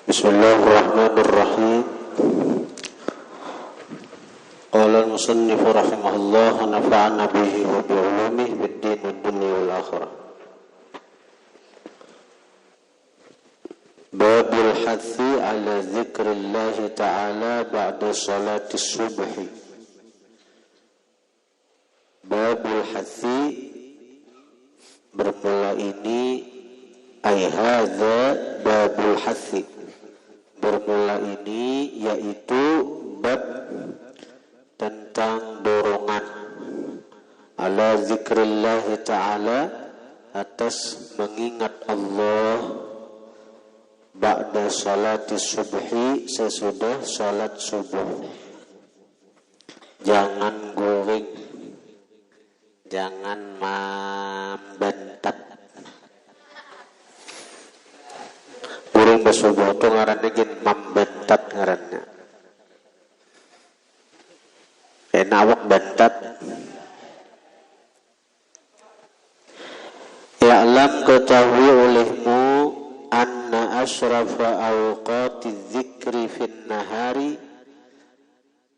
Bismillahirrahmanirrahim. Qala al-musannif rahimahullah wa nafa'ana bihi wa bi ulumihi fid din wad dunya wal akhirah. Babul hathi ala dzikrillah ta'ala ba'da salati subhi. Babul hathi bermula ini ay hadza babul hathi. Bermula ini yaitu bab tentang dorongan ala zikrillah ta'ala atas mengingat Allah ba'da salati subhi sesudah salat subuh. Jangan goreng, jangan membentak. Goreng basubuh itu ngarannya gin membentak ngarannya. Awak bentat. Ya'lam ketahui olehmu anna asrafa awqati dzikri fin nahari,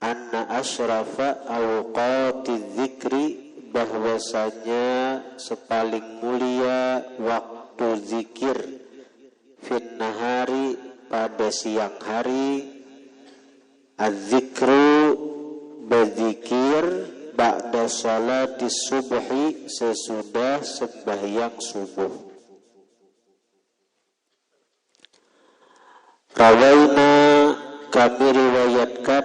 anna asrafa awqati dzikri, bahwasanya sepaling mulia waktu zikir fin nahari pada siang hari, az-zikru berzikir ba'da salati subhi sesudah sembahyang subuh. Rawaina kami riwayatkan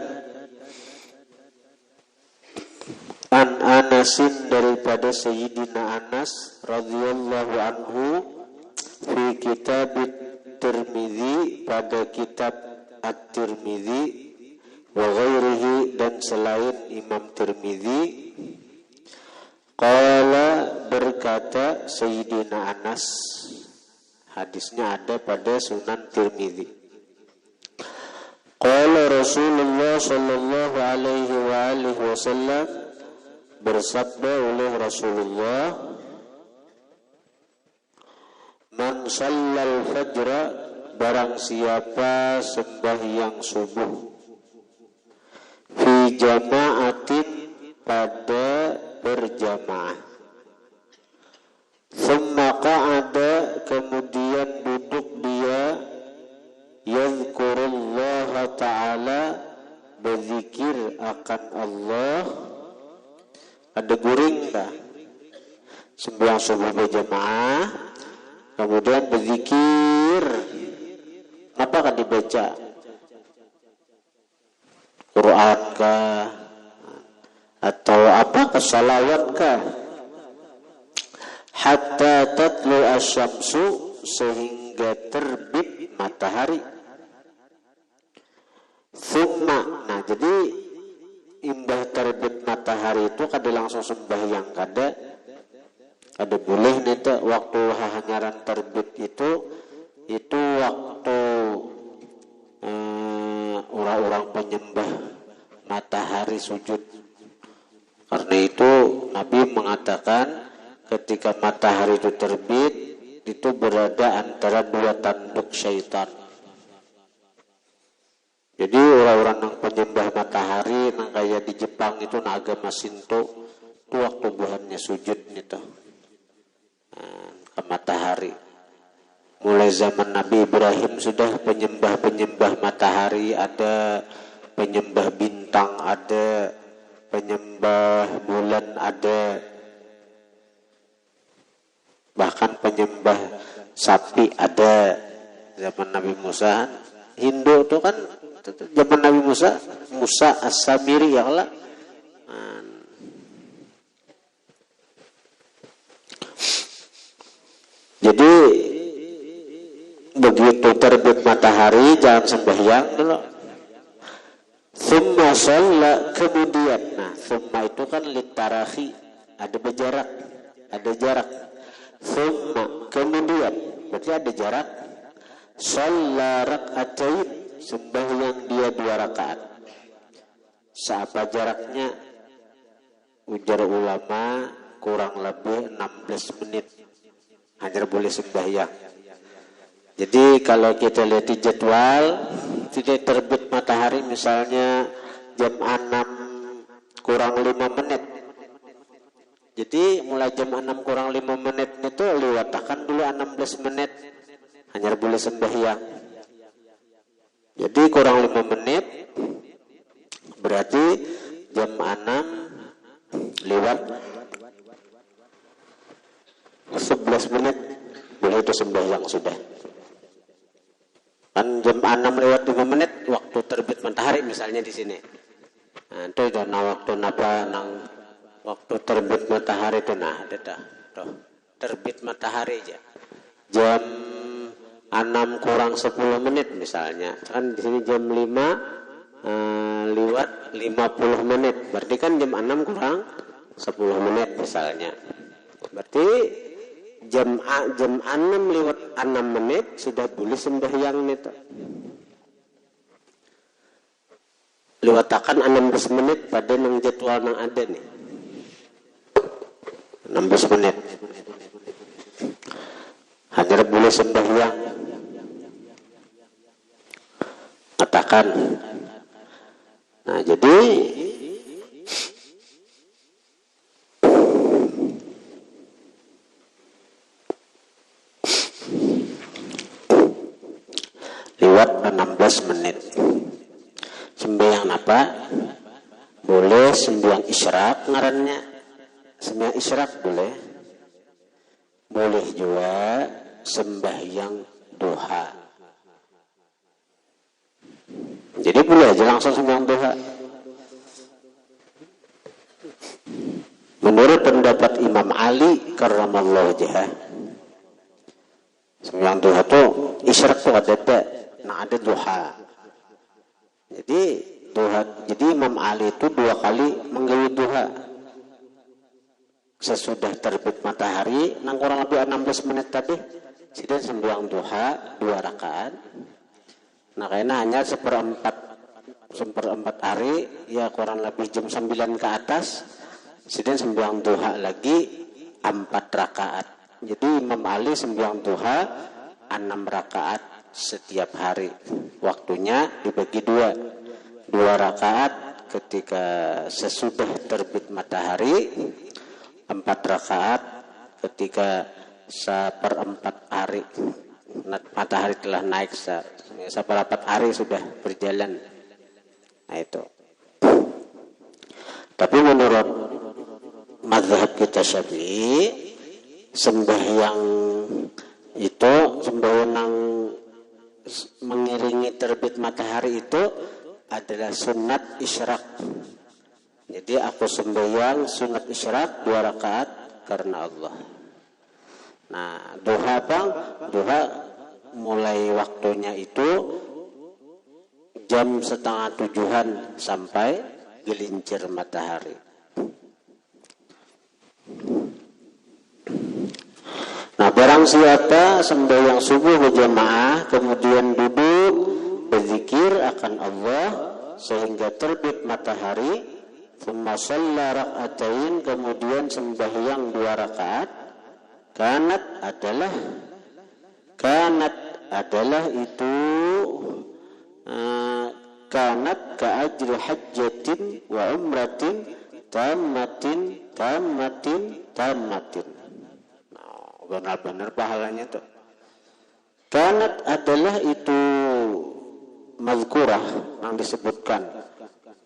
an Anasin daripada Sayyidina Anas radhiyallahu anhu fi kitab Tirmidzi pada kitab At-Tirmidzi wa ghairihi dan selain Imam Tirmidzi. Qala berkata Sayyidina Anas, hadisnya ada pada Sunan Tirmidzi. Qala Rasulullah sallallahu alaihi wa alihi wasallam, bersabda oleh Rasulullah, man shallal fajra, barang siapa sembahyang subuh, fi jama'atin pada berjamaah, thumma qa'ada kemudian duduk dia, yadhkurullaha ta'ala berzikir akan Allah. Ada guring kah? Sembahyang subuh berjamaah kemudian berzikir, apa kan dibaca? Quran kah atau apa kesalawat kah? Hatta tatlu asyamsu, sehingga terbit matahari. Thumma, nah jadi imbah terbit matahari itu kada langsung sembahyang, kada boleh nita waktu hanyaran terbit itu waktu orang-orang penyembah matahari sujud. Karena itu Nabi mengatakan ketika matahari itu terbit itu berada antara dua tanduk syaitan. Jadi orang-orang yang penyembah matahari yang kayak di Jepang itu agama Shinto itu waktu bulannya sujud itu ke matahari. Mulai zaman Nabi Ibrahim sudah penyembah matahari, ada penyembah bintang, ada penyembah bulan, ada bahkan penyembah sapi ada zaman Nabi Musa. Hindu itu kan zaman Nabi Musa As-Samiri ya Allah. Jadi begitu terbit matahari jangan sembahyang dulu. Thumma shalla, kemudian, nah thumma itu kan litarahi, ada berjarak, ada jarak. Thumma, kemudian, berarti ada jarak. Shalla rak'atain, sembahyang dia 2 rakaat. Seapa jaraknya? Ujar ulama kurang lebih 16 menit hanya boleh sembahyang. Jadi kalau kita lihat di jadwal, tidak terbit matahari misalnya jam 6 kurang 5 menit. Jadi mulai jam 6 kurang 5 menit itu lewatakan dulu 16 menit. Hanya boleh sembahyang. Jadi kurang 5 menit berarti jam 6 lewat 11 menit boleh itu sembahyang sudah. Kan jam 6 lewat 5 menit waktu terbit matahari misalnya di sini. Nah, itu waktu napa nang waktu terbit matahari itu nah ada tuh terbit matahari aja. Jam 6 kurang 10 menit misalnya. Kan di sini jam 5 lewat 50 menit. Berarti kan jam 6 kurang 10 menit misalnya. Berarti jam 6 lewat 6 menit sudah boleh sembahyang itu. Lewatakan 16 menit pada nang jadwal nang ada nih. 16 menit. Hanya boleh sembahyang. Katakan. Nah, jadi lewat 16 menit. Sembahyang apa? Boleh sembahyang isyraq ngarannya. Sembahyang isyraq boleh. Boleh juga sembahyang duha. Jadi boleh aja langsung sembahyang duha. Menurut pendapat Imam Ali karramallahu wajhah, sembahyang duha tuh isyraq tuh ada duha. Jadi Imam Ali itu 2 kali menggawe duha. Sesudah terbit matahari, nang kurang lebih 16 menit tadi, sudah sembahyang duha 2 rakaat. Nah, karena hanya seperempat hari, ya kurang lebih jam 9 ke atas, sudah sembahyang duha lagi 4 rakaat. Jadi Imam Ali sembahyang duha 6 rakaat setiap hari. Waktunya dibagi 2 rakaat ketika sesudah terbit matahari, 4 rakaat ketika seperempat hari matahari telah naik, seperempat hari sudah berjalan. Nah itu. Tapi menurut mazhab kita Syafi'i, sembahyang itu sembahyang mengiringi terbit matahari itu adalah sunat isyraq. Jadi aku sembahyang sunat isyraq 2 rakaat karena Allah. Nah, duha bang, duha mulai waktunya itu jam 6:30 sampai gelincir matahari. Nah, barang siapa sembahyang subuh berjamaah kemudian duduk berzikir akan Allah sehingga terbit matahari, thumma shalla rak'atain, kemudian sembahyang 2 rakaat, kanat adalah itu kanat ka'ajri hajjatin wa umratin tammatin. Benar-benar pahalanya tuh. Kanat adalah itu mazkurah yang disebutkan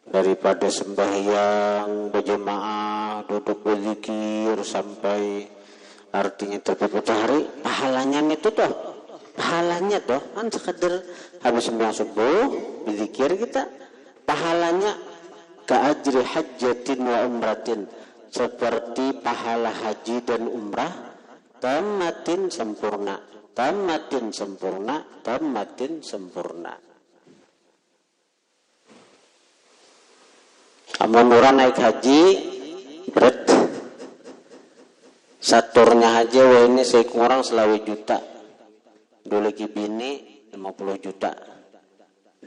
daripada sembahyang berjamaah, duduk berzikir sampai artinya terbit matahari, pahalanya kan sekedar habis sembahyang subuh berzikir kita, pahalanya ka'ajri hajjatin wa umratin, seperti pahala haji dan umrah, tammatin sempurna. Amun orang naik haji berat saturnya aja ini saya kurang selawi juta, dulu bini 50 juta,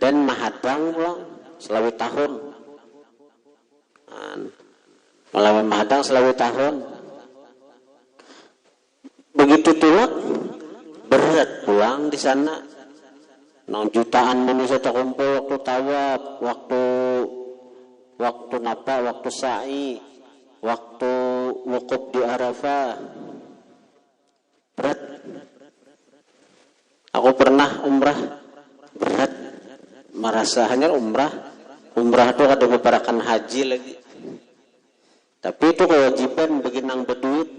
dan mahadang pulang selawi tahun, melawan mahadang selawi tahun. Begitu tulak berat pulang di sana. Nang jutaan manusia terkumpul waktu tawaf, waktu napa, waktu sa'i, waktu wukuf di Arafah. Berat. Aku pernah umrah, berat. Merasa hanya umrah itu ada membarakan haji lagi. Tapi itu kewajiban bagi nang berduit.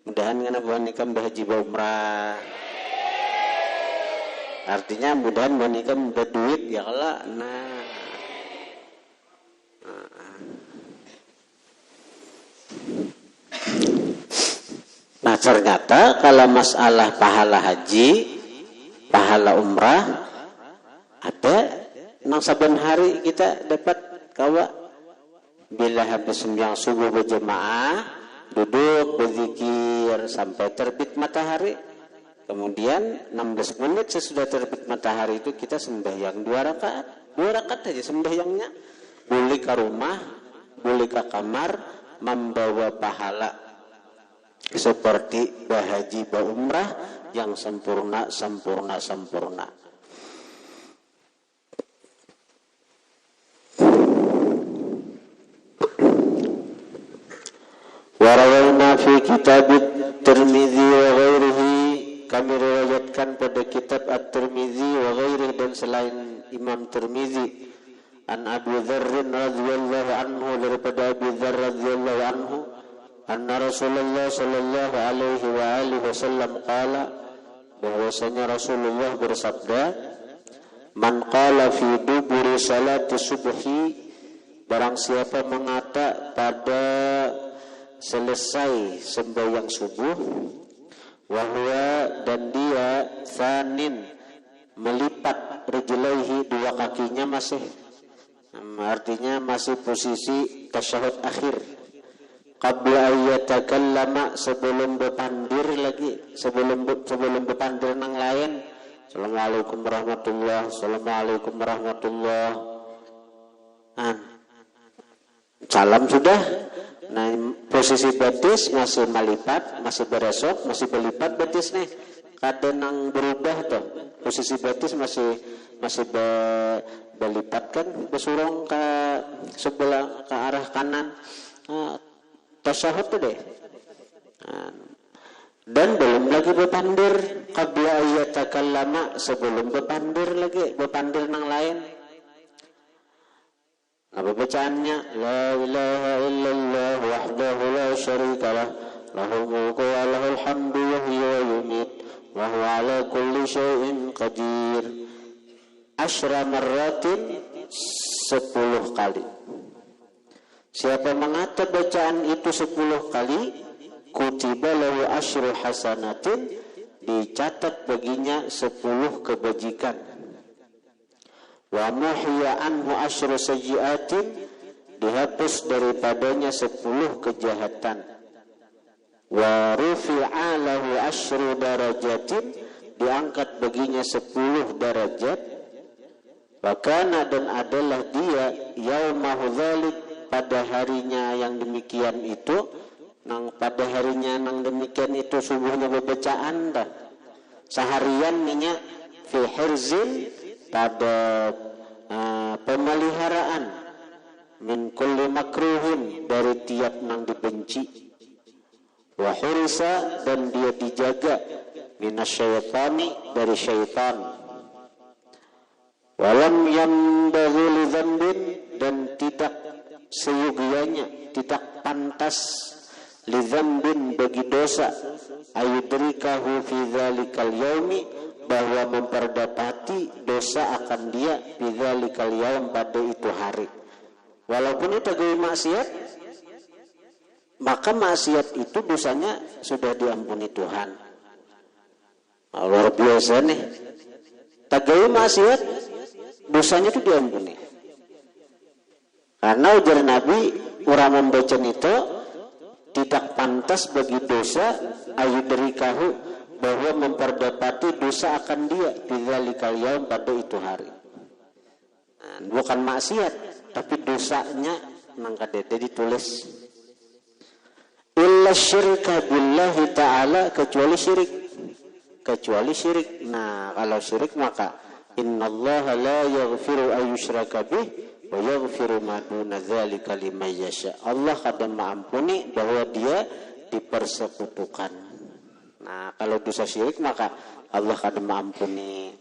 Mudahan ngana buat nikah berhaji umrah. Artinya mudahan buat nikah berduit ya kalau Nah ternyata kalau masalah pahala haji, pahala umrah, ada nang saben hari kita dapat kawa bila habis sembahyang subuh berjemaah, duduk berzikir sampai terbit matahari. Kemudian 16 menit sesudah terbit matahari itu kita sembahyang 2 rakaat. 2 rakaat aja sembahyangnya. Boleh ke rumah, boleh ke kamar, membawa pahala seperti berhaji berumrah yang sempurna. Warawalna fi kitab Tirmidzi wa ghairihi, kami riwayatkan pada kitab At-Tirmidzi wa ghairihi dan selain Imam Tirmidzi, an Abu Dzar radhiyallahu anhu, daripada Abu Dzar radhiyallahu anhu, anna Rasulullah sallallahu alaihi wa alihi wasallam qala, bahwasanya Rasulullah bersabda, man qala fi duburi salati subhi, barang siapa mengata pada selesai sembahyang subuh, wahwa dan dia thanin melipat rijlaihi, 2 kakinya masih artinya masih posisi tasyahud akhir, qabla ayyatakallama, sebelum berpandir lagi, sebelum berpandir nang lain, assalamualaikum warahmatullah, assalamualaikum warahmatullah, salam sudah. Nah posisi betis masih melipat, masih beresok, masih berlipat betis nih. Kadang nang berubah tuh posisi betis masih berlipat kan, bersurung ke sebelah ke arah kanan. Tasyahud tuh deh. Dan belum lagi berpandir, qabla ayyatakallama, sebelum berpandir lagi, berpandir nang lain. Apa bacaannya? La ilaha illallah wahdahu la syarika lah, lahul mulku wa lahul hamdu yuhyi wa yumiit wa huwa ala kulli syai'in qadir. Asyra marratin, 10 kali. Siapa mengata bacaan itu 10 kali, kutiba lahu asyru hasanatin, dicatat baginya 10 kebajikan. Wa muhya anhu asyru sayyiatin, dihapus daripadanya 10 kejahatan. Wa rufi'a lahu asyru darajatin, diangkat baginya 10 derajat. Wa kana, dan adalah dia, yaumahu dzalik, pada harinya yang demikian itu, pada harinya yang demikian itu subuhnya bebacaan dah. Seharian minyak fi hirzin, pada pemeliharaan, min kulli makruhin, dari tiap nang dibenci, wa hurisa, dan dia dijaga, minasyaitani, dari syaitan, walam yambaghi li dzambin, dan tidak seyogianya, tidak pantas, li dzambin, bagi dosa, ayudrikahu fi dzalikal yaumi, bahwa memperdapati dosa akan dia bidzalikal yaum, pada itu hari. Walaupun itu gaya maksiat, maka maksiat itu dosanya sudah diampuni Tuhan. Luar biasa nih. Tagay maksiat, dosanya itu diampuni. Karena ujar Nabi, orang membaca itu tidak pantas bagi dosa, ayudrikahu, bahwa memperdapati dosa akan dia bidzalikal yaum, pada itu hari. Bukan maksiat, tapi dosanya nang kadete ditulis. Illa syirka billahi ta'ala, kecuali syirik. kecuali syirik. Nah, kalau syirik maka innallaha la yaghfiru ayyushraka bih wa yaghfiru ma duna dzalika liman yasha. Allah kadang mengampuni bahwa dia dipersekutukan. Nah, kalau dosa syirik maka Allah kadang mengampuni.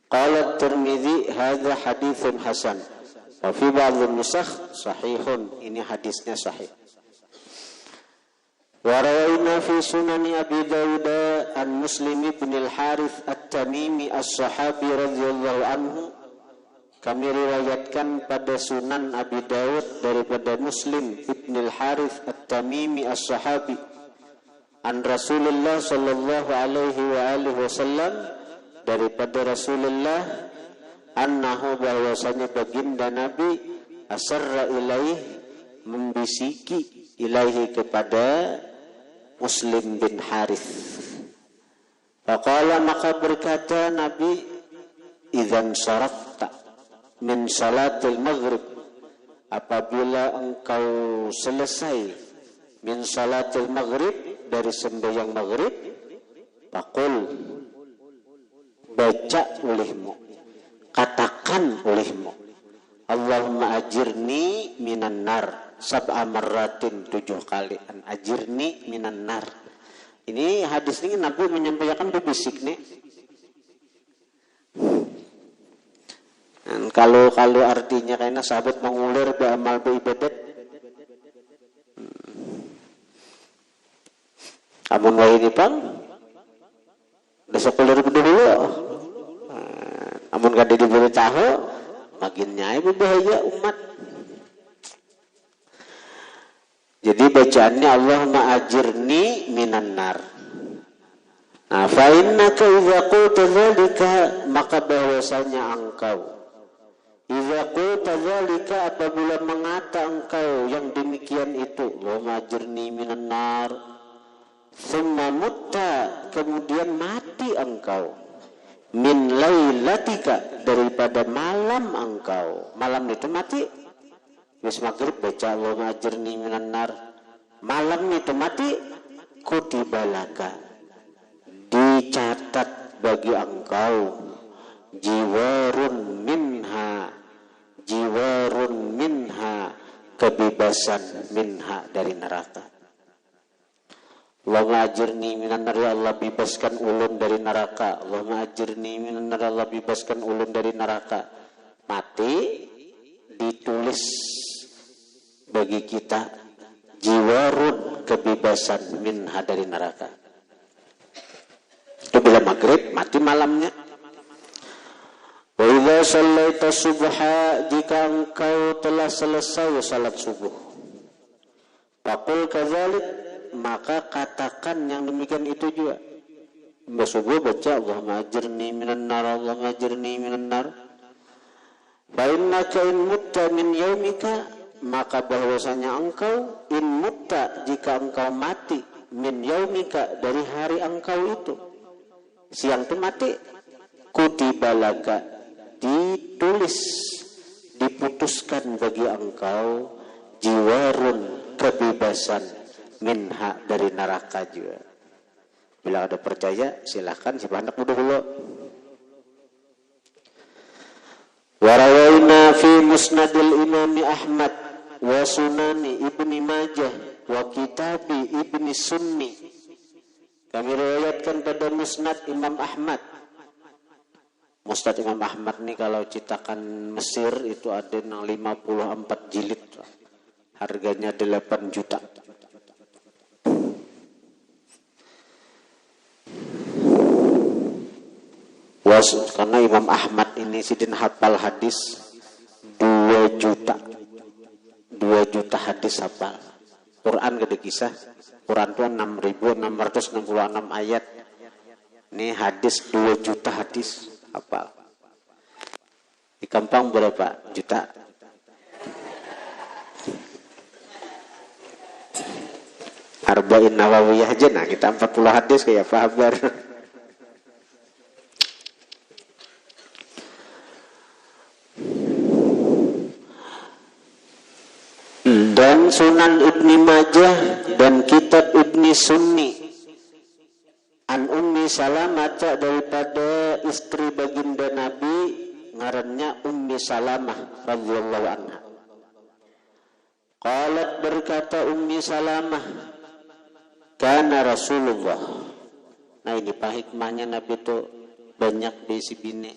Qala Tirmidzi hadza haditsun hasan. Wa fi ba'd an-nusakh sahihun. Ini hadisnya sahih. Wa rawayna fi sunani Abi Dawud an Muslim bin al-Harith at-Tamimi as-Sahabi radhiyallahu anhu. Kami riwayatkan pada Sunan Abi Dawud daripada Muslim bin al-Harith at-Tamimi as-Sahabi an Rasulullah sallallahu alaihi wa alihi wasallam, daripada Rasulullah annahu bahwasanya baginda Nabi asarra ilaih membisiki ilaihi kepada Muslim bin Harith. Faqala maka berkata Nabi, idzan sarafta min salatil maghrib, apabila engkau selesai min salatil maghrib dari sembahyang maghrib, faqul baca olehmu, katakan olehmu, Allahumma ajirni minan nar sab'a marratin, 7 kali, an ajirni minan nar. Ini hadis ini Nabi menyampaikan berbisik nih. Dan kalau artinya karena sahabat mengulir beramal beribadat, amun wae ini pang udah sekulir dulu. Amun kada diberi tahu makin nyai berbahaya umat. Jadi bacaannya Allahumma ajirni minan nar. Nah, fa innaka idza qulta dzalika, maka bahwasanya engkau idza qulta dzalika, apabila mengata engkau yang demikian itu, Allahumma ajirni minan nar, summa mutta, kemudian mati engkau, min lailatika, daripada malam engkau. Malam itu mati wis maghrib baca Allahumma ajirni minan nar, malam itu mati, kutibalaka, dicatat bagi engkau, jiwarun minha, kebebasan minha, dari neraka. Allahumma ajirni minan nar, ya Allah bebaskan ulun dari neraka. Allahumma ajirni minan nar, Allah bebaskan ulun dari neraka. Mati ditulis bagi kita jiwarun, kebebasan minha, dari neraka. Itu bila maghrib, mati malamnya. Wa idza shallaita subha, jika engkau telah selesai salat subuh, faqul kadzalik, maka katakan yang demikian itu juga. Mbak subuh baca Allahumma ajirni minan nar, Allahumma ajirni minan nar. Fa innaka in mutta min yaumika, maka bahwasanya engkau in mutta, jika engkau mati, min yaumika, dari hari engkau itu, siang itu mati, kutibalaka, ditulis, diputuskan bagi engkau, jiwarun, kebebasan minha, dari neraka juga. Bila ada percaya silahkan siapa dulu. Warawayna fi musnadil imami Ahmad wa sunani ibni Majah wa kitabi ibni Sunni. Kami riwayatkan pada musnad Imam Ahmad. Musnad Imam Ahmad nih kalau cetakan Mesir itu ada yang 54 jilid. Harganya 8 juta. Karena Imam Ahmad ini sidin hafal hadis 2 juta. 2 juta hadis hafal. Quran gede kisah. Quran itu 6.666 ayat. Ini hadis 2 juta hadis hafal. Di kampung berapa juta? Arba'in Nawawiyah aja, nah kita 40 hadis kayak paham baru. Dan Sunan Ibni Majah dan kitab Ibni Sunni an Salamah daripada istri baginda Nabi ngarannya Ummi Salamah radhiyallahu anha. Qalat berkata Ummi Salamah, kana Rasulullah. Nah ini hikmahnya Nabi itu banyak bisi bini.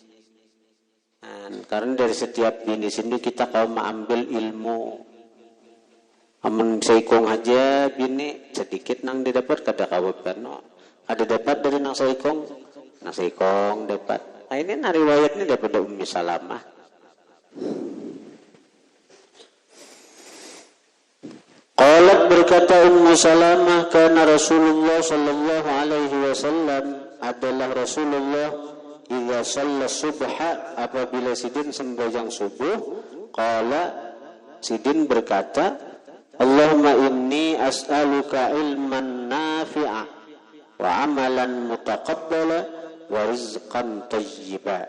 Karena dari setiap bini sini kita kalau mengambil ilmu. Amun saikong aja bini sedikit nang didapat kada kawapan. Ada dapat dari nang saikong dapat. Nah ini riwayatnya daripada Ummi Salamah. Qalat berkata Ummu Salamah, kana Rasulullah sallallahu alaihi wasallam, adalah Rasulullah idza shalla subha, apabila sidin sembahyang subuh, qala sidin berkata, Allahumma inni as'aluka ilman nafi'a wa amalan mutaqabbala wa rizqan thayyiba.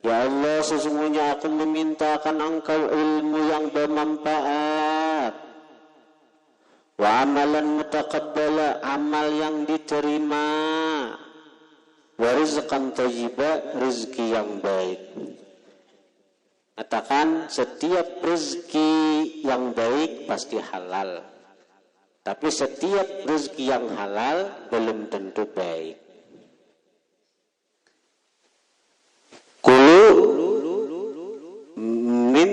Ya Allah, sesungguhnya aku memintakan Engkau ilmu yang bermanfaat, wa amalan mutaqabbala, amal yang diterima, wa rizqan thayyiba, rezeki yang baik. Katakan setiap rezeki yang baik pasti halal, tapi setiap rezeki yang halal belum tentu baik. Kulu min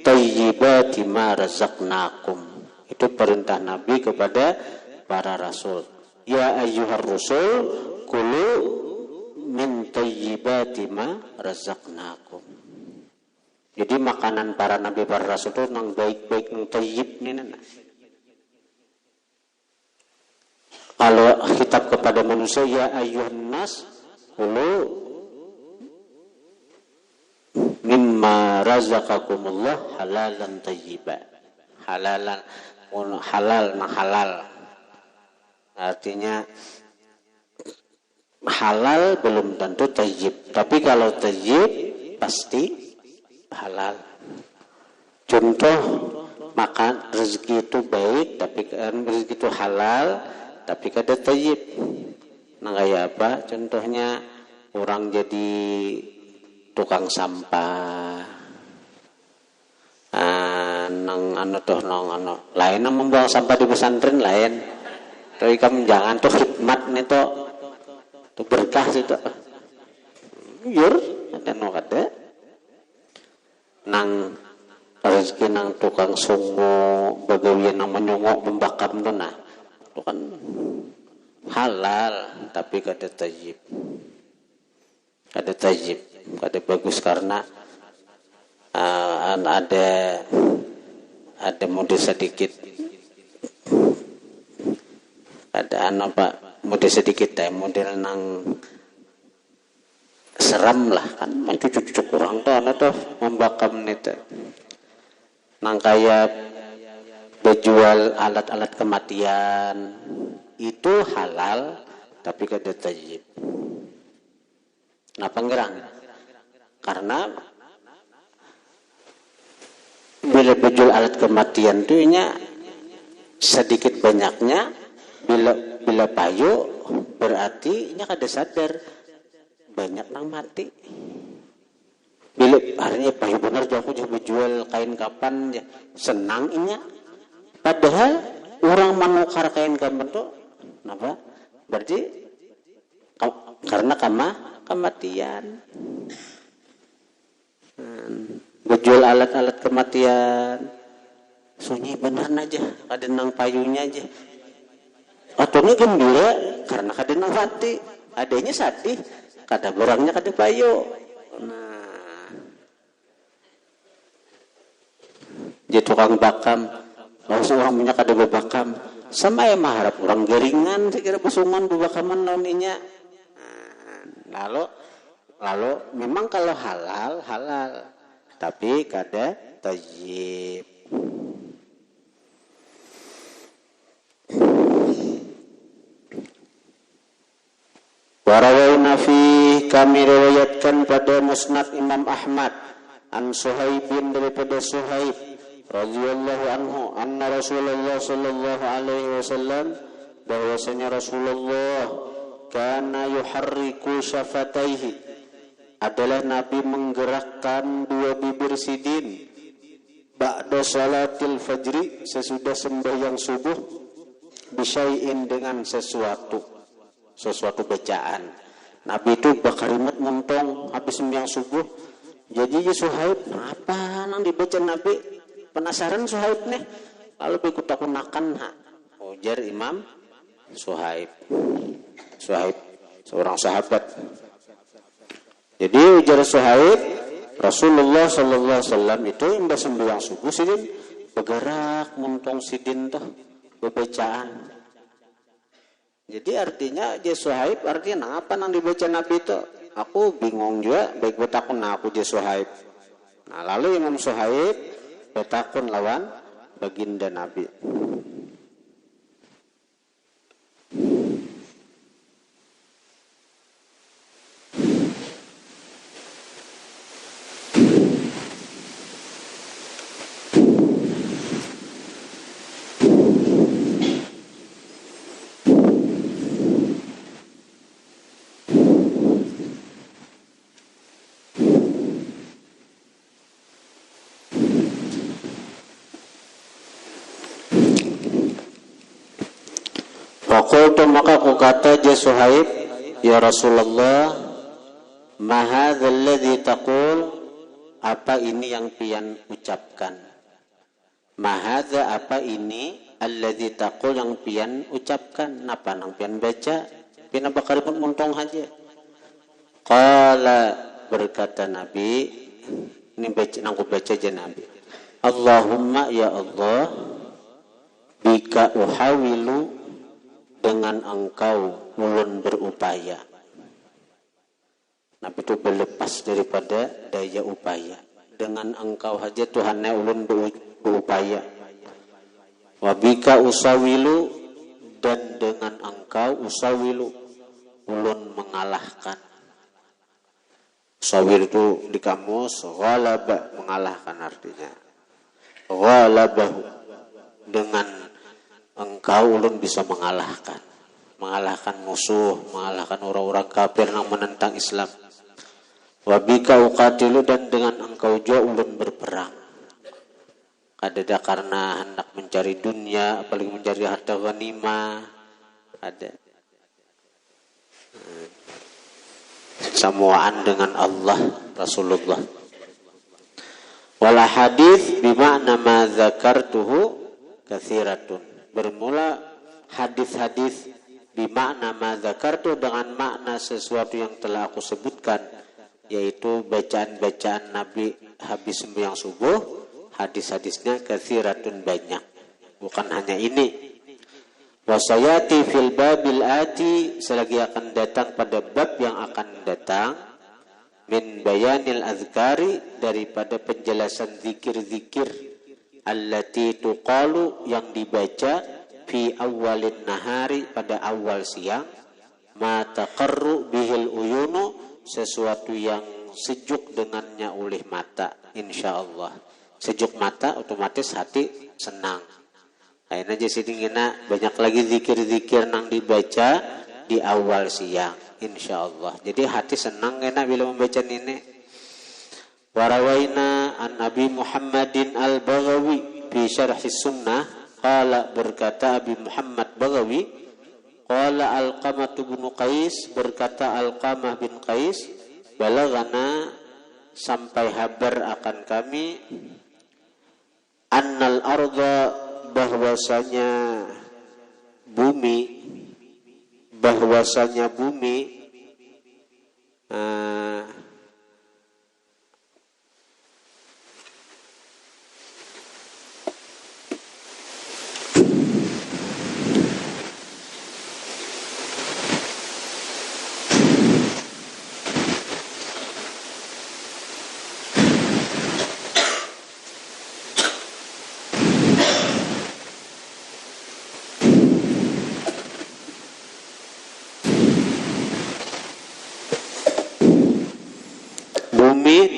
thayyibati ma razaqnakum. Itu perintah Nabi kepada para rasul. Ya ayyuhar rasul, kulu min thayyibati ma razaqnakum. Jadi makanan para nabi para rasul itu nang baik-baik, nang thayyib ni nana. Kalau khitab kepada manusia, ya ayyuhan nas, kulu mimma razaqakumullah halalan thayyiba. Halalan, halal, halal. Artinya halal belum tentu thayyib, tapi kalau thayyib pasti halal. Contoh makan rezeki itu baik, tapi kan rezeki itu halal, tapi kada thayyib. Nah kayak apa? Contohnya orang jadi tukang sampah. Nang lain nang membuang sampah di pesantren lain. Tapi kamu jangan tuh khidmat nih tuh berkah situ. Yur ada no kada. Nang rezeki nang tukang sungo bagawian nang menyongok membakam tuh nah itu kan halal tapi kada thayyib, kada bagus karena ada mode sedikit, ada mode sedikit model nang seram lah kan, cucu-cucu kurang tuh membakam itu nang kayak berjual alat-alat kematian itu halal tapi kada thayyib. Kenapa ngerang? Karena bila berjual alat kematian itu sedikit banyaknya, bila payu berarti kada sadar banyak nang mati. Bila harinya payu benar aku jadi berjual kain kapan ya senang inya. Padahal orang menukar kain kapan tuh kenapa? Berarti karena kematian. Berjual alat-alat kematian sunyi benar aja, kada nang payunya aja. Ataunya gembira karena kada nang mati, adanya sedih, kada borangnya kada payu. Nah, jadi tukang bakam, kalau seorang punya kada bakam, sama ya maharap orang geringan, saya kira pesungan bakaman launinya. Lalu memang kalau halal, tapi kada thayyib. Warawayna fi, kami riwayatkan pada musnad Imam Ahmad an Suhaibin daripada Suhaib radhiyallahu anhu anna Rasulullah sallallahu alaihi wasallam bahwasanya Rasulullah kana yuharriku syafataihi, adalah Nabi menggerakkan dua bibir sidin ba'da salatil fajri, sesudah sembahyang subuh, bisyai'in, dengan sesuatu bacaan. Nabi itu bakarimat muntong habis sembahyang subuh. Jadi Suhaib, apa nang dibaca Nabi? Penasaran Suhaib nih, kalau ikut aku nakan ujar Imam Suhaib seorang sahabat. Jadi ujar Suhaib, Rasulullah sallallahu alaihi wasallam itu imbas sembahyang subuh sidin bergerak muntong sidin tuh bebacaan. Jadi artinya je Suhaib artinya apa nang dibaca Nabi itu? Aku bingung juga, baik betakun aku je Suhaib. Nah, lalu Imam Suhaib betakun lawan baginda Nabi. Faqultu, maka aku kata je Suhaib, ya Rasulullah, ma hadzal ladzi taqul, apa ini yang pian ucapkan? Ma hadza, apa ini, alladzi taqul, yang pian ucapkan? Napa nang pian baca? Pian bakaripun muntong aja. Qala, berkata Nabi, ini baca nangku baca je Nabi. Allahumma, ya Allah, bika uhawilu, dengan engkau ulun berupaya. Nabi itu berlepas daripada daya upaya. Dengan engkau saja Tuhannya ulun berupaya. Wabika usawilu, dan dengan engkau usawilu, ulun mengalahkan. Usawil itu di kamus ghalaba, mengalahkan artinya. Ghalabahu, dengan engkau ulun bisa mengalahkan musuh, mengalahkan orang-orang kafir yang menentang Islam. Wabika uqatilu, dan dengan engkau juga ulun berperang. Ada karena hendak mencari dunia, apalagi mencari harta ghanimah. Ada samuaan dengan Allah Rasulullah. Wala hadis bima'na ma dzakartuhu katsiratun. Bermula hadis-hadis bimakna ma dzakartu, dengan makna sesuatu yang telah aku sebutkan, yaitu bacaan-bacaan Nabi habis sembahyang subuh. Hadis-hadisnya katsiratun, banyak, bukan hanya ini. Wasayati fil babil ati, selagi akan datang pada bab yang akan datang, min bayanil azkari, daripada penjelasan zikir-zikir, allati tuqalu, yang dibaca, fi awalin nahari, pada awal siang, ma taqarru bihil uyunu, sesuatu yang sejuk dengannya oleh mata, insyaallah. Sejuk mata, otomatis hati senang. Lain aja sidingina banyak lagi zikir-zikir nang dibaca di awal siang, insyaallah. Jadi hati senang enak bila membaca ini. Warawaina an Abi Muhammadin al-Baghawi fi syarhi sunnah, qala, berkata Abi Muhammad Baghawi, qala Alqamah bin Qais, berkata Alqamah bin Qais, balagana, sampai habar akan kami, annal arda, bahwasanya bumi,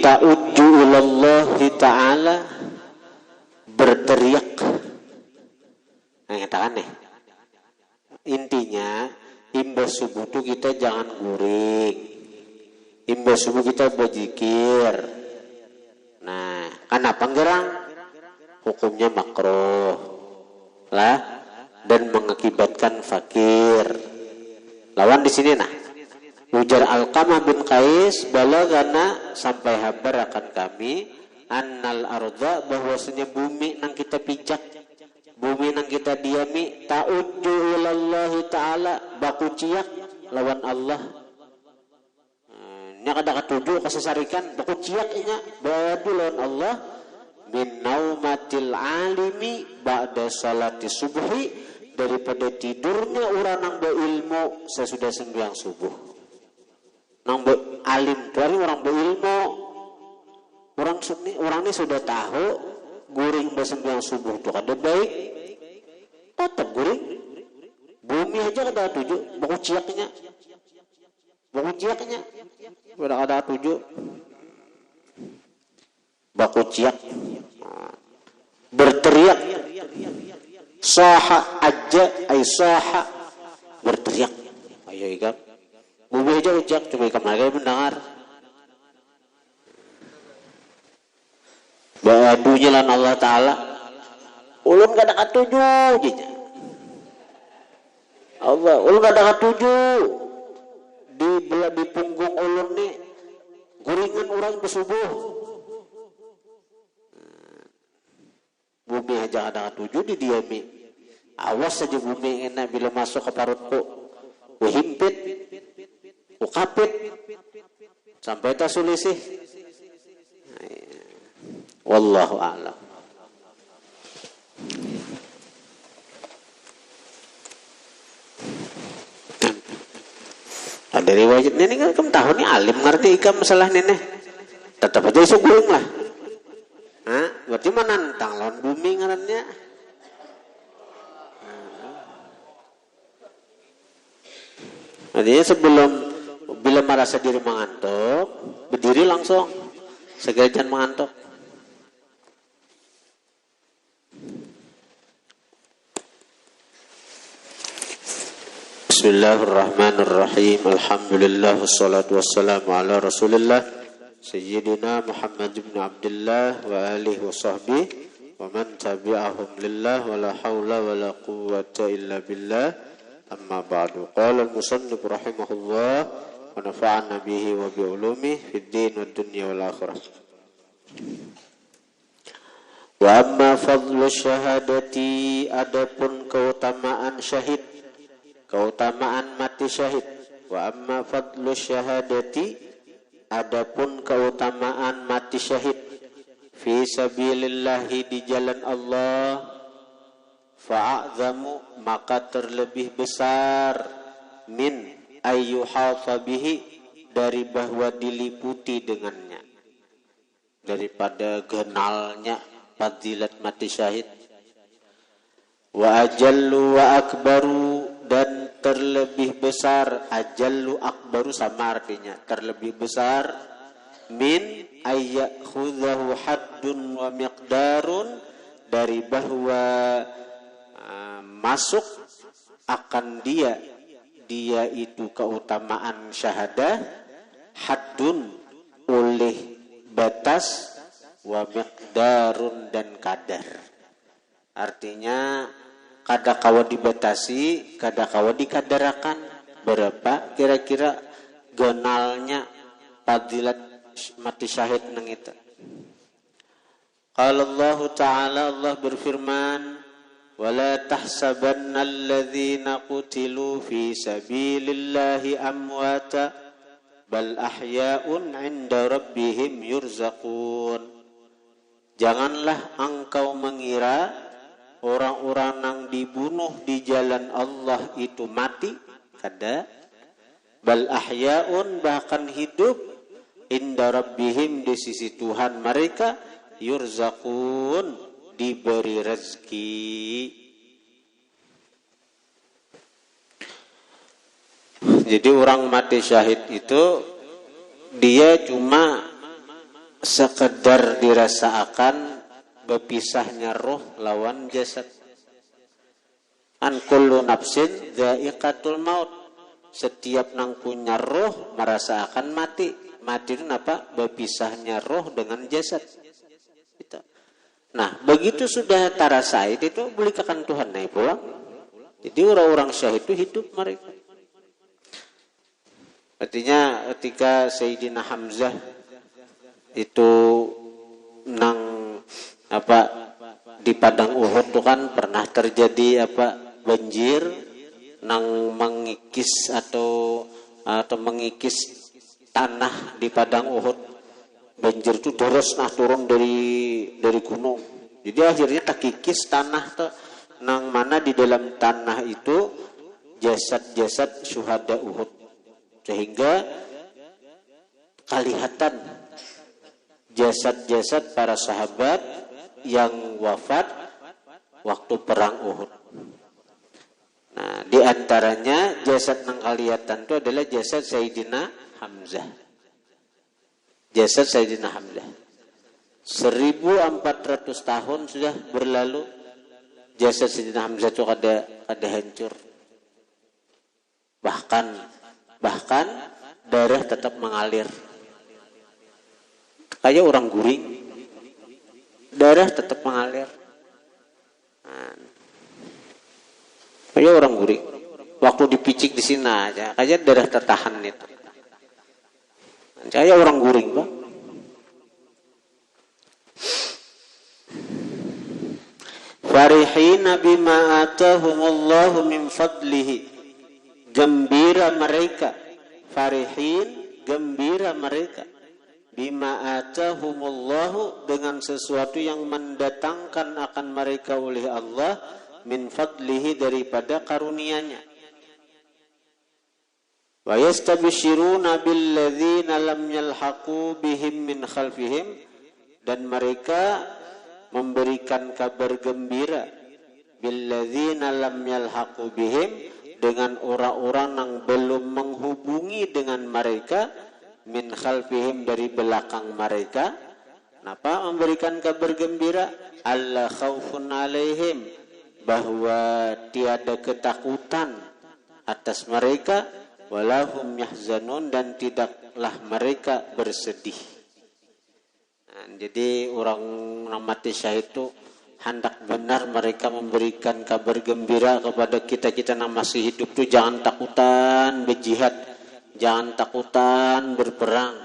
ta'uddu ilallahi ta'ala, berteriak. Nah, katakan nih, intinya imbas subuh tuh kita jangan guring. Imbas subuh kita berzikir. Nah, kenapa gerang? Hukumnya makruh lah dan mengakibatkan fakir. Lawan di sini nah. Ujar Alqamah bin Qais balagana sampai habar akan kami annal arda bahwasanya bumi nang kita pijak, bumi nang kita diami ta'uddu ilallahi ta'ala baku ciak lawan Allah. Nya kada katuju kasasarikan baku ciak nya badu lawan Allah min naumatil alimi ba'da salati subhi daripada tidurnya orang nang berilmu sesudah sembahyang subuh. Nang alim dari orang berilmu, orang ini sudah tahu guring bersembahyang subuh itu kada baik, tetap guring. Bumi aja kada tujuh, baku ciaknya, udah kada tujuh, baku ciak, berteriak, saha aja, ay saha berteriak, ayo ikam. Bumi aja ucap, coba ikan lagi mendengar. Badunya lan Allah Ta'ala. Ulun gak ada katuju. Allah, ulun gak ada katuju. Di punggung ulun nih. Guringan orang bersubuh. Bumi aja ada katuju didiami. Awas saja bumi enak bila masuk ke parutku. Kuhimpit. Ukapit sampai tak sulisih. Wallahu a'lam. Ada riwayat ini kan kamu tahu nih alim ngerti ikam masalah ini. Tetap aja isu guling lah. Berarti menantang lawan bumi ngarannya. Artinya sebelum bila merasa diri mengantuk, berdiri langsung, segera jangan mengantuk. Bismillahirrahmanirrahim. Alhamdulillah wassalatu wassalamu ala Rasulillah Sayyidina Muhammad ibn Abdullah wa alihi wa sahbihi wa man tabi'ahum lillah wa la hawla wa la quwwata illa billah. Amma ba'du. Qala al-musannif rahimahullah wa nafa'ana bihi wa bi ulumihi fid din wad dunya wal akhirah. Wa amma fadlu syahadati adapun keutamaan syahid, keutamaan mati syahid. Wa amma fadlu syahadati adapun keutamaan mati syahid fi sabilillahi di jalan Allah. Fa'azamu maka terlebih besar min ayyuhata bihi dari bahwa diliputi dengannya, daripada genalnya fadilat mati syahid. Wa ajallu wa akbaru dan terlebih besar, ajallu akbaru sama artinya terlebih besar, min ayyakhudhahu haddun wa miqdarun dari bahwa masuk akan dia itu keutamaan syahadah haddun oleh batas wa miqdarun dan kadar. Artinya kada kawa dibatasi, kada kawa dikadarakan berapa kira-kira genalnya fadilat mati syahid nang itu. Qala Allah Ta'ala, Allah berfirman, wala tahsabanna alladhina qutilu fi sabilillahi amwata bal ahya'un 'inda rabbihim yurzaqun. Janganlah engkau mengira orang-orang yang dibunuh di jalan Allah itu mati, kada. Bal ahya'un bahkan hidup, inda rabbihim di sisi Tuhan mereka, yurzaqun diberi rezeki. Jadi orang mati syahid itu dia cuma sekedar dirasakan berpisahnya roh lawan jasad. An kullu nafsin dha'iqatul maut. setiap nang punya roh merasa akan mati. Mati itu apa? Berpisahnya roh dengan jasad. Gitu. Nah, begitu sudah tara syahid itu belikan Tuhan naik pulang. Jadi orang-orang syahid itu hidup mereka. Artinya ketika Sayyidina Hamzah itu nang di padang Uhud itu kan pernah terjadi banjir nang mengikis atau mengikis tanah di padang Uhud. Banjir itu deras turun dari gunung. Jadi akhirnya terkikis tanah tuh nang mana di dalam tanah itu jasad-jasad syuhada Uhud. Sehingga kelihatan jasad-jasad para sahabat yang wafat waktu perang Uhud. Nah, di antaranya jasad nang kelihatan itu adalah jasad Sayyidina Hamzah. Jasad Sayyidina Hamzah. 1400 tahun sudah berlalu, jasad Sayyidina Hamzah itu ada hancur. Bahkan darah tetap mengalir. Kayak orang guring. Darah tetap mengalir. Kayak orang guring. Waktu dipicik di sini aja, kayak darah tertahan itu. Kayak orang guring, Pak. Farihina bima atahumullahu min fadlihi. Gembira mereka. Farihin, gembira mereka. Bima atahumullahu, dengan sesuatu yang mendatangkan akan mereka oleh Allah, min fadlihi, daripada karunia-Nya. Wa yastabshiruna billadzina lam yalhaqu bihim min khalfihim, dan mereka memberikan kabar gembira billadzina lam yalhaqu bihim, dengan orang-orang yang belum menghubungi dengan mereka, min khalfihim, dari belakang mereka. Kenapa memberikan kabar gembira? Alla khaufun alaihim, bahwa tiada ketakutan atas mereka, walahum yahzanun, dan tidaklah mereka bersedih. Nah, jadi orang mati syahid itu hendak benar mereka memberikan kabar gembira kepada kita yang masih hidup tuh, jangan takutan berjihad, jangan takutan berperang.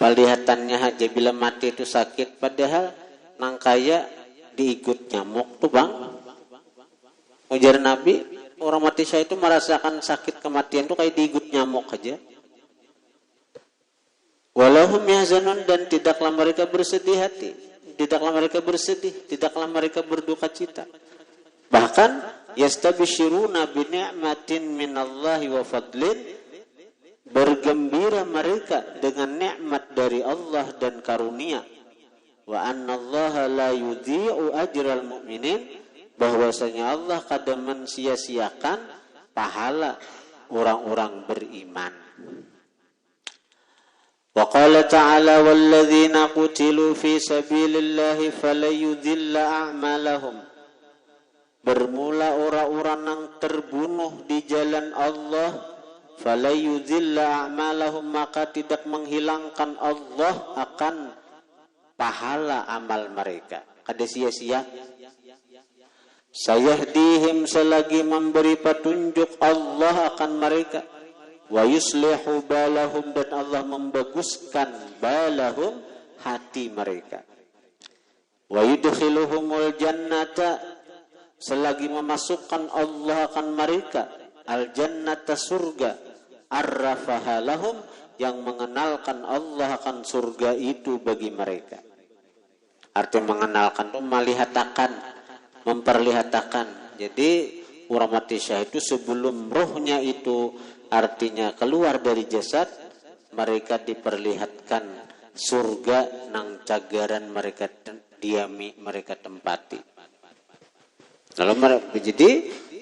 Pelihatannya aja bila mati itu sakit, padahal nang kaya diikut nyamuk tuh bang. Ujar Nabi, orang mati syahid itu merasakan sakit kematian tuh kayak diikut nyamuk aja. Walahum yahzanun, dan tidaklah mereka bersedih hati, tidaklah mereka bersedih, tidaklah mereka berduka cita. Bahkan yastabshiruna bi ni'matin minallahi wa fadlin, bergembira mereka dengan nikmat dari Allah dan karunia. Wa annallaha la yudhi'u ajral mu'minin, bahwasanya Allah kada mensia-siakan pahala orang-orang beriman. Wa qala ta'ala walladzina qutilu fi sabilillahi falayudhilla a'malahum, bermula orang-orang yang terbunuh di jalan Allah, falayudhilla a'malahum, maka tidak menghilangkan Allah akan pahala amal mereka, kada sia-sia. Sayahdihim, selagi memberi petunjuk Allah akan mereka. Wa yuslihu balahum, dan Allah membaguskan balahum, hati mereka. Wa yudkhiluhumul jannata, selagi memasukkan Allah akan mereka al jannata, surga, arrafaha lahum, yang mengenalkan Allah akan surga itu bagi mereka. Arti mengenalkan itu melihatkan, memperlihatkan. Jadi orang mati syahid itu sebelum rohnya itu artinya keluar dari jasad, mereka diperlihatkan surga nang cagaran mereka diami, mereka tempati. Lalu mereka jadi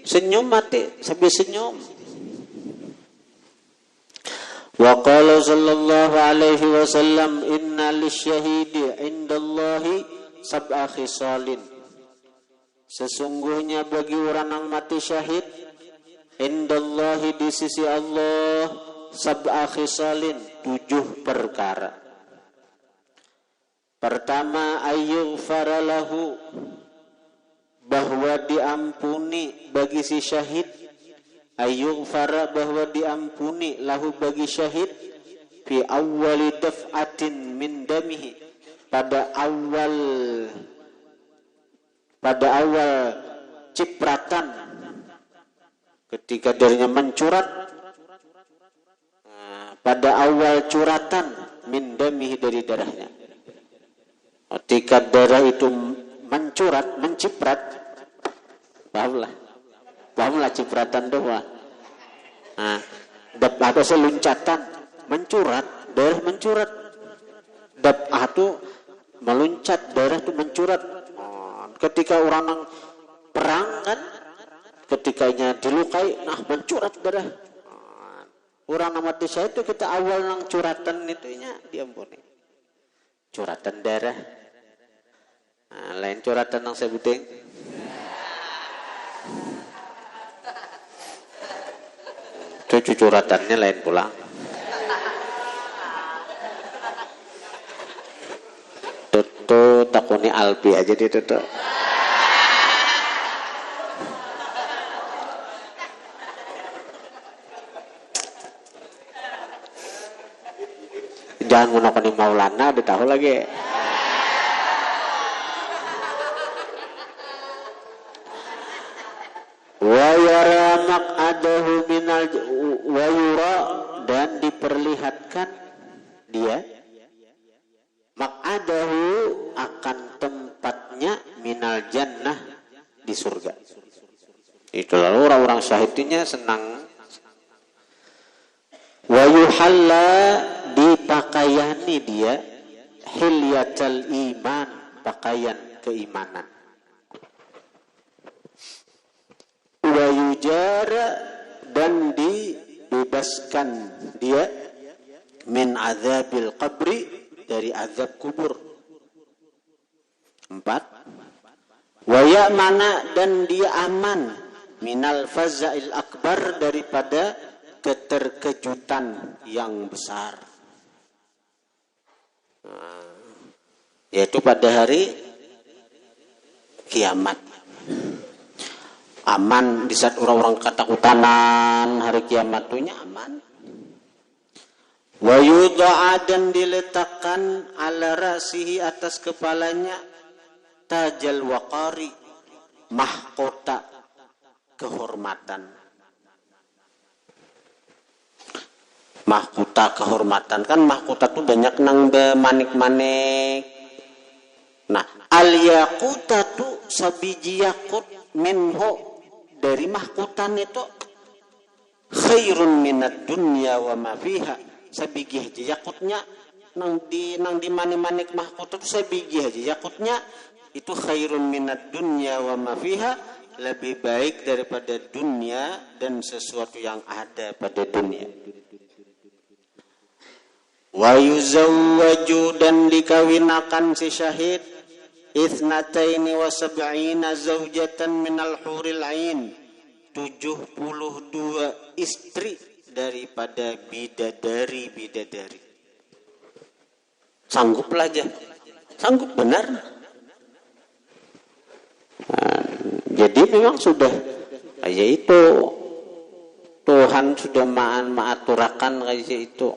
senyum mati sambil senyum. Wa qala sallallahu alaihi wasallam inna lisyahidi indallahi sab'a khisalin, sesungguhnya bagi orang yang mati syahid indallahi di sisi Allah sab'a khisalin 7 perkara. Pertama ayyughfara lahu bahwa diampuni bagi si syahid, ayyughfara bahwa diampuni lahu bagi syahid fi awwali daf'atin min damihi pada awal cipratan ketika darinya mencurat, pada awal curatan min damihi dari darahnya. Ketika darah itu mencurat, menciprat, pahamlah cipratan doa. Dab'ah itu loncatan, mencurat, darah mencurat. Dab'ah itu meluncat, darah itu mencurat. Ketika orang perang kan, ketikanya dilukai, mencurat darah. Orang mati syahid itu kita awal nang curatan itunya diampuni. Curatan darah. Lain curatan nang sebuting. Itu curatannya lain pula. Tuh takuni Alpi aja di tuh. Jangan menokoni Maulana ditahu lagi. Wa yara maq'adahu minal wa yura dan diperlihatkan dia maq'adahu akan tempatnya minal jannah di surga. Itu lalu orang-orang syahidnya senang. Wa yuhalla dipakaiani dia hilyatal iman, pakaian keimanan. Wa yujara dan dibebaskan dia min azabil qabri dari azab kubur. 4. Wa ya'mana dan dia aman minal fazail akbar daripada keterkejutan yang besar. Yaitu pada hari kiamat. Aman di saat orang-orang ketakutan hari kiamat itu aman. Wa yudha'a dan diletakkan ala ra'sihi atas kepalanya tajal waqari mahkota kehormatan. Mahkota kehormatan kan mahkota tuh banyak nang manik-manik. Nah, al yaqutatu sabiji yakut minhu dari mahkutan itu khairun minad dunya wa ma fiha. Sabigi aja yakutnya nang di manik-manik mahkota itu sabigi aja yakutnya itu khairun minad dunya wa ma fiha, lebih baik daripada dunia dan sesuatu yang ada pada dunia. Wa yuzawwaju dan dikawinakan si syahid ithnataini wa sab'ina zawjatan minal huril ain, 72 istri daripada bidadari. Sanggup aja, sanggup benar. Jadi memang sudah kayak itu Tuhan sudah maaturakan kayak itu.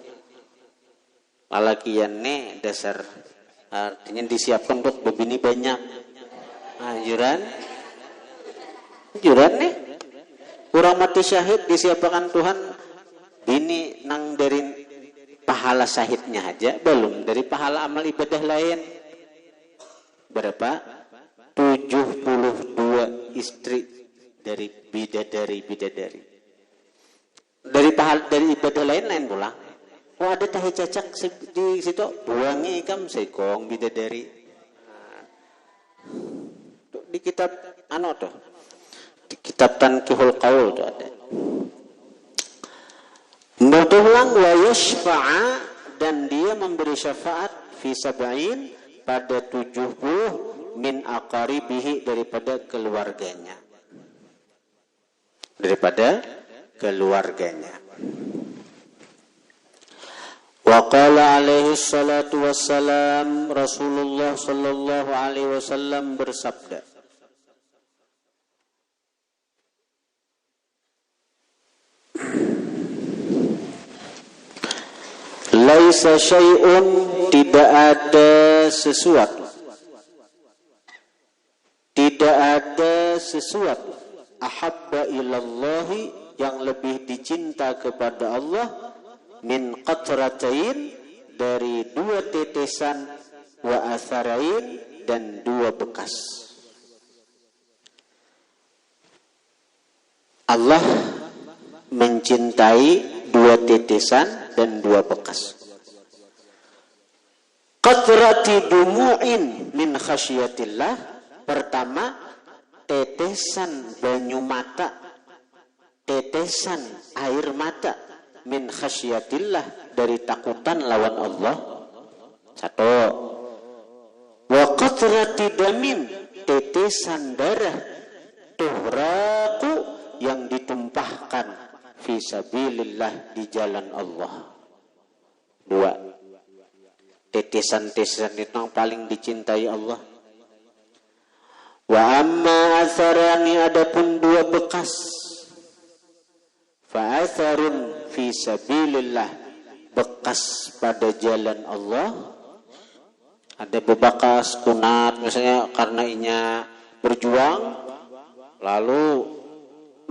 Lalakiannya dasar artinya disiapkan buat begini banyak. Anjuran nih orang mati syahid disiapkan Tuhan ini nang dari pahala syahidnya aja belum dari pahala amal ibadah lain. Berapa? 72 istri dari bidadari. Dari ibadah lain pula. Oh ada tahi cacak di situ buangi ikam sekong bidadari. Di kitab di kitab Tanqihul Qaul itu ada. Betulang wa yashfa'a dan dia memberi syafaat fi sab'in pada 70 min aqaribihi daripada keluarganya. Daripada keluarganya. Wa qala alaihi salatu wassalam, Rasulullah sallallahu alaihi wasallam bersabda, laisa syai'un, tidak ada sesuatu, tidak ada sesuatu ahabba ilallahi, yang lebih dicinta kepada Allah, min qatratain, dari 2 tetesan, wa atharain, dan 2 bekas. Allah mencintai 2 tetesan dan 2 bekas. Qatrati dumu'in min khasyiatillah, pertama tetesan banyu mata, tetesan air mata, min khasyiatillah, dari takutan lawan Allah. 1. Wa qatrati damin, tetesan darah, tuhraqu, yang ditumpahkan, fi sabilillah, di jalan Allah. 2. Tetesan-tetesan itu yang paling dicintai Allah. Wa amma atharani, adapun 2 bekas, fa atharun fi sabilillah, bekas pada jalan Allah. Ada bekas kunat, misalnya karena inya berjuang lalu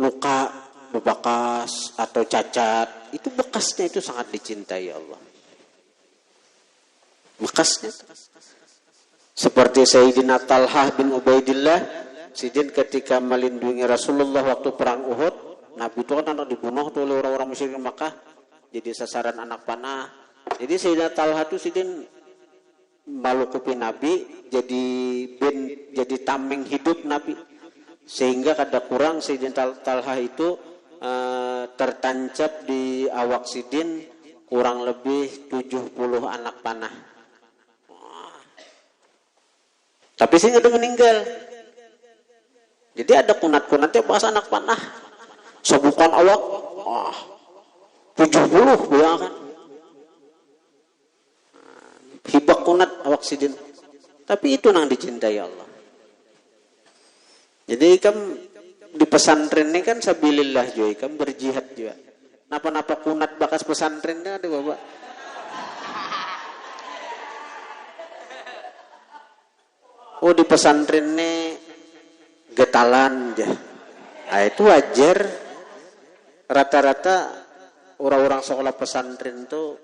luka, bebekas atau cacat, itu bekasnya itu sangat dicintai Allah. Bekasnya seperti Sayyidina Talhah bin Ubaidillah, Sidin ketika melindungi Rasulullah waktu perang Uhud. Nabi itu kan dibunuh oleh orang-orang musyrik Makkah, jadi sasaran anak panah. Jadi Sayyidina Talhah itu Sidin malukupi Nabi, jadi tameng hidup Nabi, sehingga kada kurang Sayyidina Talhah itu tertancap di awak Sidin kurang lebih 70 anak panah. Tapi sih nggak meninggal. Jadi ada kunat-kunatnya bahasa anak panah. Sebukan awak, 70 bayangkan. Hibak kunat awak Sidin. Tapi itu nang dicintai Allah. Jadi kan di pesantren ini kan sabilillah juga, kan berjihad juga. Napa-napa kunat bakas pesantrennya ada bapak. Oh di pesantren ini getalan aja. Nah, itu wajar. Rata-rata orang-orang sekolah pesantren itu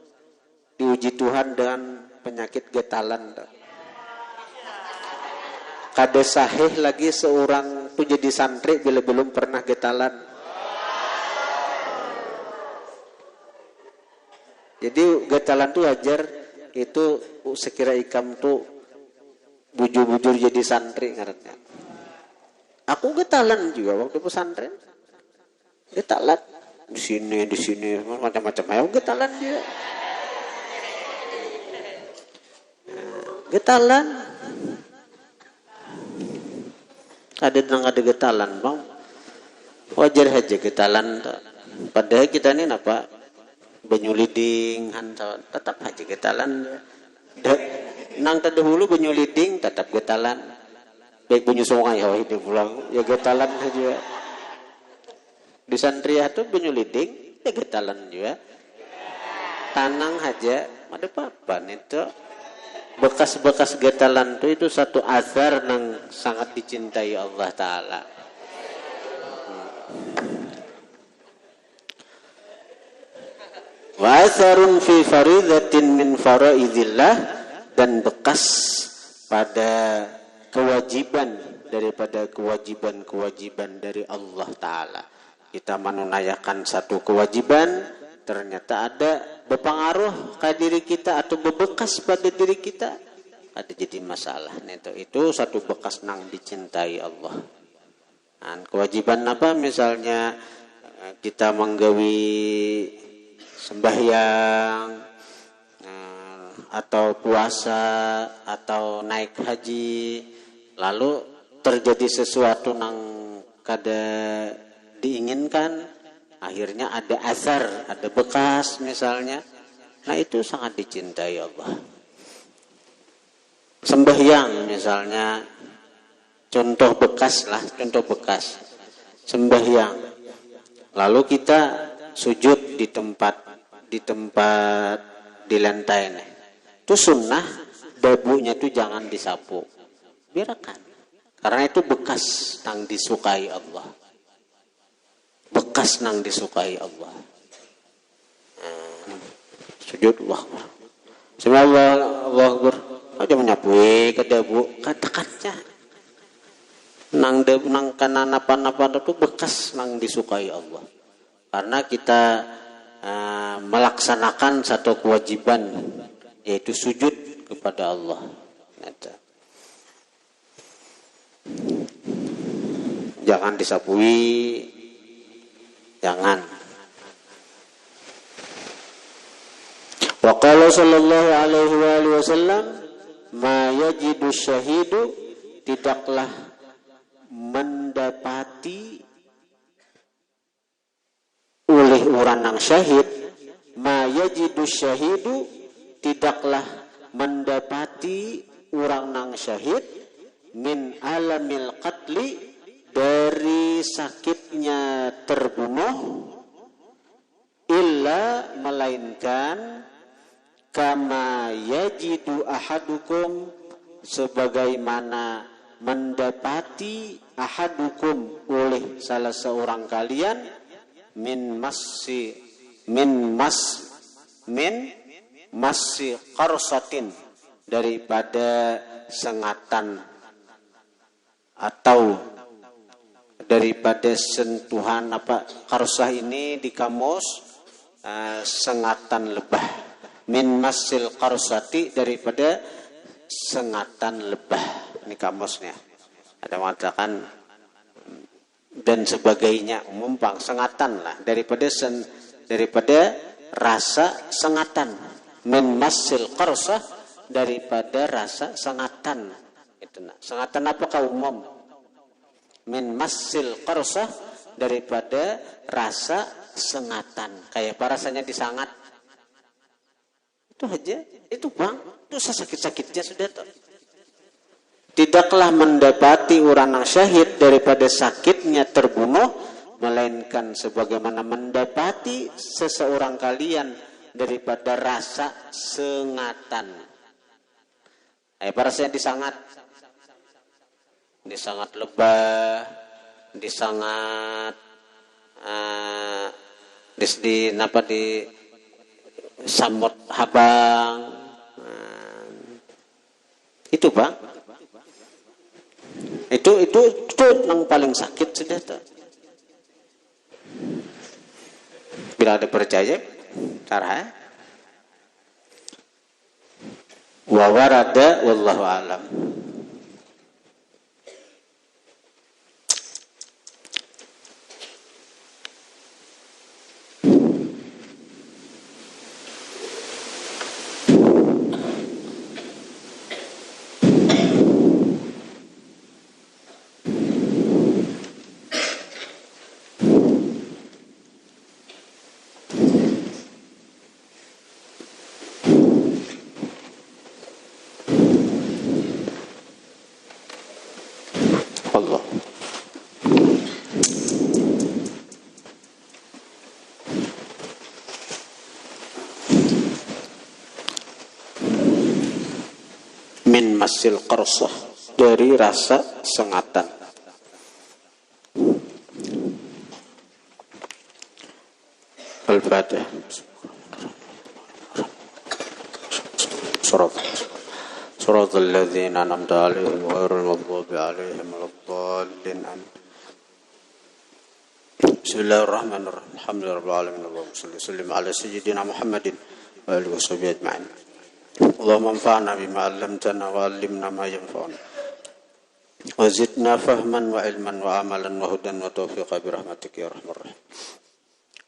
diuji Tuhan dengan penyakit getalan. Kada sahih lagi seorang itu jadi santri bila belum pernah getalan. Jadi getalan itu wajar. Itu sekira ikam tuh bujur-bujur jadi santri ngarannya. Aku getalan juga waktu pesantren. Getalan di sini macam-macam. Ayo getalan dia. Getalan. Ada getalan, Bang. Wajar aja getalan. Padahal kita ini apa? Benyuliding, tetap aja getalan. Nang terdahulu benyuliding tetap getalan. Baik bunyi sungai itu pulang ya getalan aja. Di santriah tuh benyuliding ya getalan juga. Tanang aja ada papan itu. Bekas-bekas getalan itu satu azhar yang sangat dicintai Allah Ta'ala. Wa atharun fi faridatin min faraidillah, dan bekas pada kewajiban daripada kewajiban-kewajiban dari Allah Ta'ala. Kita menunaikan satu kewajiban, ternyata ada berpengaruh ke diri kita atau berbekas pada diri kita, ada jadi masalah. Itu satu bekas nang dicintai Allah. Nah, kewajiban apa? Misalnya kita menggawi sembahyang, atau puasa, atau naik haji, lalu terjadi sesuatu nang kada diinginkan, akhirnya ada asar, ada bekas misalnya. Nah itu sangat dicintai Allah. Sembahyang misalnya, contoh bekas sembahyang. Lalu kita sujud di tempat di lantai nih. Itu sunnah, debunya itu jangan disapu, biarkan. Karena itu bekas nang disukai Allah. Bekas nang disukai Allah. Sujud Allah. Allahu Akbar. Aja menyapui ke debu, katakannya. Nang kana napa-napa itu bekas nang disukai Allah. Karena kita melaksanakan satu kewajiban, yaitu sujud kepada Allah. Jangan disapui, jangan. Wa qala sallallahu alaihi wasallam, ma yajidu syahidu, tidaklah mendapati oleh orang yang syahid, ma yajidu syahidu, tidaklah mendapati orang yang syahid, min alamil qatli, dari sakitnya terbunuh, illa, melainkan, kama yajidu ahadukum, sebagaimana mendapati ahadukum oleh salah seorang kalian, min massi qarsatin, daripada sengatan atau daripada sentuhan. Qarsah ini di kamus sengatan lebah. Min massil qarsati, daripada sengatan lebah. Ini kamusnya. Ada mengatakan dan sebagainya, umumpang sengatan lah, daripada rasa sengatan. Min massil qarsah, daripada rasa sengatan. Itu nah. Sengatan apakah umum? Min massil qarsah, daripada rasa sengatan. Kayak apa rasanya disangat? Itu aja, itu bang, itu sakit-sakitnya sudah tuh. Tidaklah mendapati orang yang syahid daripada sakitnya terbunuh, melainkan sebagaimana mendapati seseorang kalian daripada rasa sengatan. Rasanya disangat lebah, disangat di samot habang. Itu bang, itu yang paling sakit sudah tuh. Bila ada percaya cara wa warada wallahu alam. Allah. Min masil qarsah, dari rasa sengatan. Al-Fatihah. صراط الذين أنعمت عليهم غير المغضوب عليهم ولا الضالين. بسم الله الرحمن الرحيم. الحمد لله رب العالمين. اللهم صل وسلم على سيدنا محمد وآله وصحبه أجمعين. اللهم انفعنا بما علمتنا وعلمنا ما ينفعنا وزدنا فهما وعلما وعملا وهدى وتوفيقا برحمتك يا أرحم الراحمين.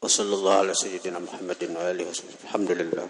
وصلى الله على سيدنا محمد وآله وصحبه. الحمد لله.